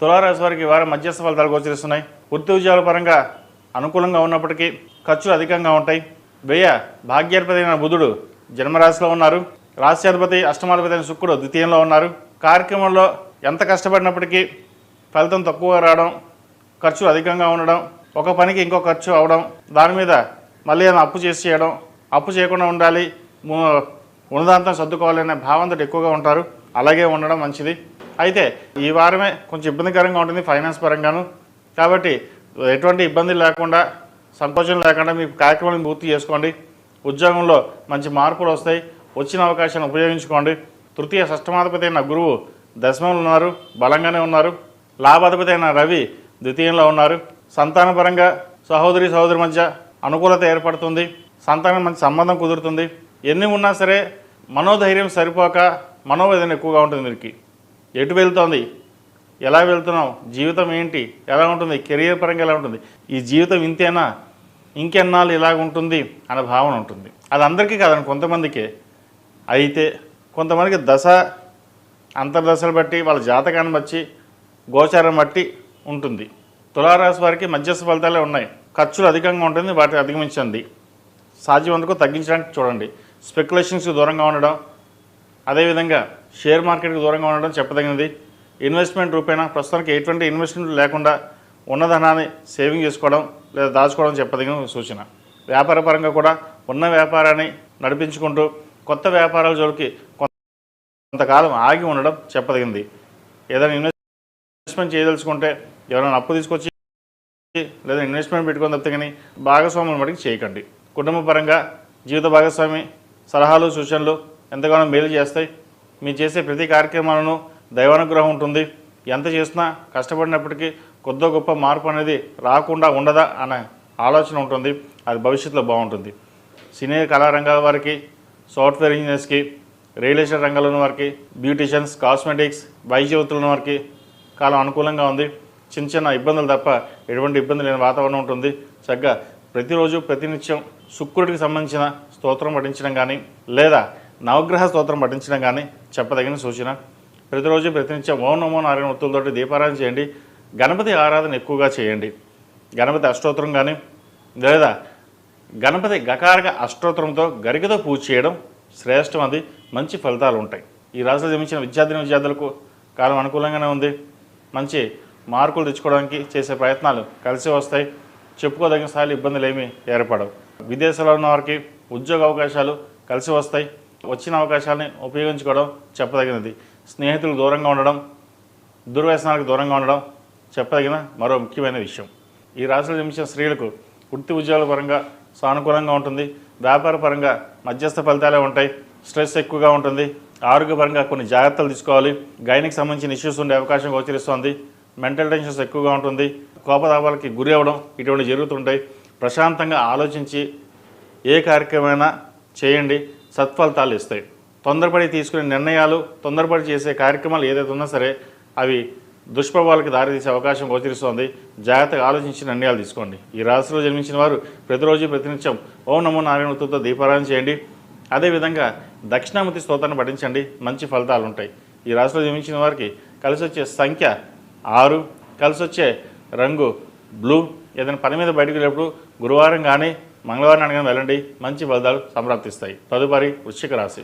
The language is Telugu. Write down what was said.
తులారాశి వారికి ఈ వారం మధ్యస్థ ఫలితాలు గోచరిస్తున్నాయి. వృత్తి ఉద్యోగాల పరంగా అనుకూలంగా ఉన్నప్పటికీ ఖర్చులు అధికంగా ఉంటాయి. వ్యయ భాగ్యాధిపతి అయిన బుధుడు జన్మరాశిలో ఉన్నారు. రాశ్యాధిపతి అష్టమాధిపతి అయిన శుక్రుడు ద్వితీయంలో ఉన్నారు. కార్యక్రమంలో ఎంత కష్టపడినప్పటికీ ఫలితం తక్కువగా రావడం, ఖర్చులు అధికంగా ఉండడం, ఒక పనికి ఇంకో ఖర్చు అవడం, దాని మీద మళ్ళీ ఏదైనా అప్పు చేసి చేయడం, అప్పు చేయకుండా ఉండాలి, ఉన్నదాంతం సర్దుకోవాలనే భావంతో ఎక్కువగా ఉంటారు. అలాగే ఉండడం మంచిది. అయితే ఈ వారమే కొంచెం ఇబ్బందికరంగా ఉంటుంది ఫైనాన్స్ పరంగాను. కాబట్టి ఎటువంటి ఇబ్బంది లేకుండా, సంకోచం లేకుండా మీ కార్యక్రమాలను పూర్తి చేసుకోండి. ఉద్యోగంలో మంచి మార్పులు వస్తాయి. వచ్చిన అవకాశాన్ని ఉపయోగించుకోండి. తృతీయ షష్టమాధిపతి అయిన గురువు దశమంలో ఉన్నారు, బలంగానే ఉన్నారు. లాభాధిపతి అయిన రవి ద్వితీయంలో ఉన్నారు. సంతానపరంగా సహోదరి మధ్య అనుకూలత ఏర్పడుతుంది. సంతానం మంచి సంబంధం కుదురుతుంది. ఎన్ని ఉన్నా సరే మనోధైర్యం సరిపోక మనోవేదన ఎక్కువగా ఉంటుంది. వీరికి ఎటు వెళ్తోంది, ఎలా వెళ్తున్నాం, జీవితం ఏంటి, ఎలా ఉంటుంది, కెరియర్ పరంగా ఎలా ఉంటుంది, ఈ జీవితం ఇంతేనా, ఇంకెన్నాళ్ళు ఇలాగ ఉంటుంది అనే భావన ఉంటుంది. అది అందరికీ కాదండి, కొంతమందికే. అయితే కొంతమందికి దశ అంతర్దశలు బట్టి, వాళ్ళ జాతకాన్ని బట్టి, గోచారం బట్టి ఉంటుంది. తులారాశి వారికి మధ్యస్థ ఫలితాలే ఉన్నాయి. ఖర్చులు అధికంగా ఉంటుంది, వాటిని అధిగమించండి. సాధ్యమంతకు తగ్గించడానికి చూడండి. స్పెక్యులేషన్స్కి దూరంగా ఉండడం, అదేవిధంగా షేర్ మార్కెట్కి దూరంగా ఉండడం చెప్పదగినది. ఇన్వెస్ట్మెంట్ రూపేణా ప్రస్తుతానికి ఎటువంటి ఇన్వెస్ట్మెంట్ లేకుండా ఉన్న ధనాన్ని సేవింగ్ చేసుకోవడం లేదా దాచుకోవడం చెప్పదగిన సూచన. వ్యాపార పరంగా కూడా ఉన్న వ్యాపారాన్ని నడిపించుకుంటూ కొత్త వ్యాపారాల జోలికి కొంతకాలం ఆగి ఉండడం చెప్పదగింది. ఏదైనా ఇన్వెస్ట్మెంట్ చేయదలుచుకుంటే ఎవరైనా అప్పు తీసుకొచ్చి లేదా ఇన్వెస్ట్మెంట్ పెట్టుకొని తప్పితే కానీ భాగస్వాముల మటుకు చేయకండి. కుటుంబ పరంగా జీవిత భాగస్వామి సలహాలు సూచనలు ఎంతగానో మేలు చేస్తాయి. మీరు చేసే ప్రతి కార్యక్రమాలను దైవానుగ్రహం ఉంటుంది. ఎంత చేసినా కష్టపడినప్పటికీ కొద్ది గొప్ప మార్పు అనేది రాకుండా ఉండదా అనే ఆలోచన ఉంటుంది. అది భవిష్యత్తులో బాగుంటుంది. సినీ కళారంగాల వారికి, సాఫ్ట్వేర్ ఇంజనీర్స్కి, రియల్ ఎస్టేట్ రంగంలో ఉన్న వారికి, బ్యూటిషియన్స్, కాస్మెటిక్స్, వైద్య వృత్తులు ఉన్న వారికి కాలం అనుకూలంగా ఉంది. చిన్న చిన్న ఇబ్బందులు తప్ప ఎటువంటి ఇబ్బంది లేని వాతావరణం ఉంటుంది. చక్కగా ప్రతిరోజు ప్రతినిత్యం శుక్రుడికి సంబంధించిన స్తోత్రం పఠించడం కానీ లేదా నవగ్రహ స్తోత్రం పఠించడం కానీ చెప్పదగిన సూచన. ప్రతిరోజు ప్రతినిత్యం ఓం నమో నారాయణ ఒత్తులతోటి దీపారాధన చేయండి. గణపతి ఆరాధన ఎక్కువగా చేయండి. గణపతి అష్టోత్తరం కానీ లేదా గణపతి గకారక అష్టోత్తరంతో గరికతో పూజ చేయడం శ్రేష్టం. అది మంచి ఫలితాలు ఉంటాయి. ఈ రాశిలో జన్మించిన విద్యార్థులకు కాలం అనుకూలంగానే ఉంది. మంచి మార్కులు తెచ్చుకోవడానికి చేసే ప్రయత్నాలు కలిసి వస్తాయి. చెప్పుకోదగిన స్థాయిలో ఇబ్బందులు ఏమీ ఏర్పడవు. విదేశాల్లో ఉన్న వారికి ఉద్యోగ అవకాశాలు కలిసి వస్తాయి. వచ్చిన అవకాశాలని ఉపయోగించుకోవడం చెప్పదగినది. స్నేహితులకు దూరంగా ఉండడం, దుర్వ్యసనాలకు దూరంగా ఉండడం చెప్పదగిన మరో ముఖ్యమైన విషయం. ఈ రాశిలో జన్మించిన స్త్రీలకు వృత్తి ఉద్యోగాల పరంగా సానుకూలంగా ఉంటుంది. వ్యాపార పరంగా మధ్యస్థ ఫలితాలే ఉంటాయి. స్ట్రెస్ ఎక్కువగా ఉంటుంది. ఆరోగ్యపరంగా కొన్ని జాగ్రత్తలు తీసుకోవాలి. గైనికి సంబంధించిన ఇష్యూస్ ఉండే అవకాశం గోచరిస్తోంది. మెంటల్ టెన్షన్స్ ఎక్కువగా ఉంటుంది. కోపతాపాలకి గురి అవ్వడం ఇటువంటి జరుగుతుంటాయి. ప్రశాంతంగా ఆలోచించి ఏ కార్యక్రమైనా చేయండి, సత్ఫలితాలు ఇస్తాయి. తొందరపడి తీసుకునే నిర్ణయాలు, తొందరపడి చేసే కార్యక్రమాలు ఏదైతే ఉన్నా సరే అవి దుష్ప్రభావాలకు దారితీసే అవకాశం గోచరిస్తోంది. జాగ్రత్తగా ఆలోచించి నిర్ణయాలు తీసుకోండి. ఈ రాశిలో జన్మించిన వారు ప్రతిరోజు ప్రతినిత్యం ఓం నమో నారాయణ ఒత్తులతో దీపారాధన చేయండి. అదేవిధంగా దక్షిణామూర్తి స్తోత్రాన్ని పఠించండి. మంచి ఫలితాలు ఉంటాయి. ఈ రాశిలో జన్మించిన వారికి కలిసి వచ్చే సంఖ్య 6, కలిసి వచ్చే రంగు బ్లూ. ఏదైనా పని మీద బయటకు వెళ్ళినప్పుడు గురువారం కానీ మంగళవారం కానీ వెళ్ళండి. మంచి ఫలితాలు సంప్రాప్తిస్తాయి. తదుపరి వృశ్చిక రాశి.